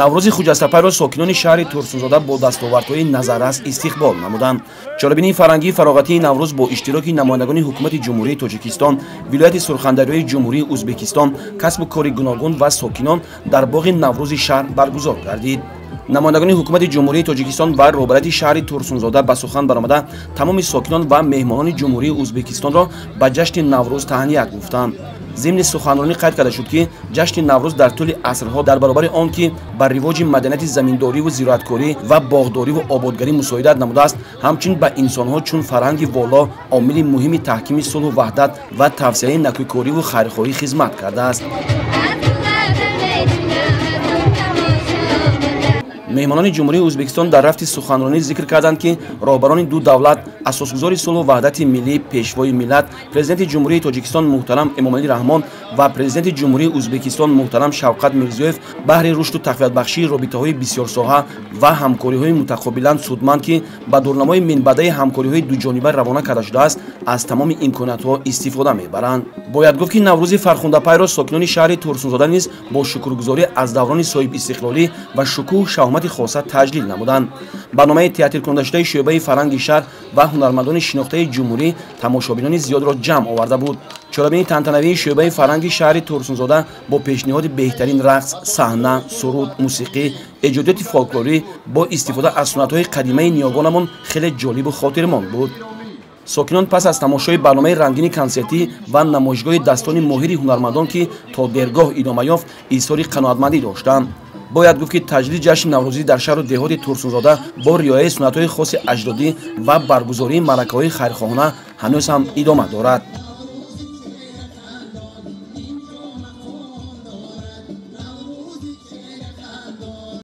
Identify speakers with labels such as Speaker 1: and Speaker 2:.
Speaker 1: наврӯзи хуҷастапайро сокинони шаҳри турсунзода бо дастовардҳои назаррас истиқбол намуданд. чорабинии фарҳангии фароғатии наврӯз бо иштироки намояндагони ҳукумати ҷумҳурии тоҷикистон, вилояти сурхандариёи ҷумҳурии ӯзбекистон, касбу кори гуногун ва сокинон дар боғи наврӯзи шаҳр баргузор гардид. намояндагони ҳукумати ҷумҳурии тоҷикистон ва роҳбарияти шаҳри турсунзода ба сухан баромада тамоми сокинон ва меҳмонони ҷумҳурии ӯзбекистонро ба ҷашни наврӯз таҳният гуфтанд. зимни суханронӣ қайд карда шуд ки ҷашни наврӯз дар тӯли асрҳо дар баробари он ки ба ривоҷи маданияти заминдориву зироаткорӣ ва боғдориву ободгарӣ мусоидат намудааст, ҳамчунин ба инсонҳо чун фарҳанги воло омили муҳими таҳкими сулҳу ваҳдат ва тавсеяи накӯкориву хайрхоҳӣ хизмат кардааст. меҳмонони ҷумҳурии ӯзбекистон дар рафти суханронӣ зикр карданд ки роҳбарони ду давлат, асосгузори сулҳу ваҳдати миллӣ, пешвои миллат, президенти ҷумҳурии тоҷикистон муҳтарам эмомалӣ раҳмон ва президенти ҷумҳурии ӯзбекистон муҳтарам шавкат мирзиёев баҳри рушду тақвиятбахшии робитаҳои бисёрсоҳа ва ҳамкориҳои мутақобилан судманд ки ба дурнамои минбаъдаи ҳамкориҳои дуҷониба равона карда шудааст, аз тамоми имкониятҳо истифода мебаранд. бояд гуфт ки наврӯзи фархундапайро сокинони шаҳри турсунзода низ бо шукргузорӣ аз даврони соҳибистиқлолӣ ва шукӯҳ шаҳомати хоса таҷлил намуданд. барномаи театркундашудаи шӯъбаи фарҳанги шаҳр ва ҳунармандони шинохтаи ҷумҳурӣ тамошобинони зиёдро ҷамъ оварда буд. чорабини тантанавии шӯъбаи фарҳанги шаҳри турсунзода бо пешниҳоди беҳтарин рақс, саҳна, суруд, мусиқӣ, эҷодиёти фолклорӣ бо истифода аз суннатҳои қадимаи ниёгонамон хеле ҷолибу хотирмон буд. сокинон пас аз тамошои барномаи рангини консертӣ ва намоишгоҳи дастони моҳири ҳунармандон ки то дергоҳ идома ёфт, изҳори қаноатмандӣ доштанд. бояд гуфт ки таҷлили ҷашни наврӯзӣ дар шаҳру деҳоти турсунзода бо риояи суннатҳои хоси аҷдодӣ ва баргузории маъракаҳои хайрхоҳона ҳанӯз ҳам идома дорад.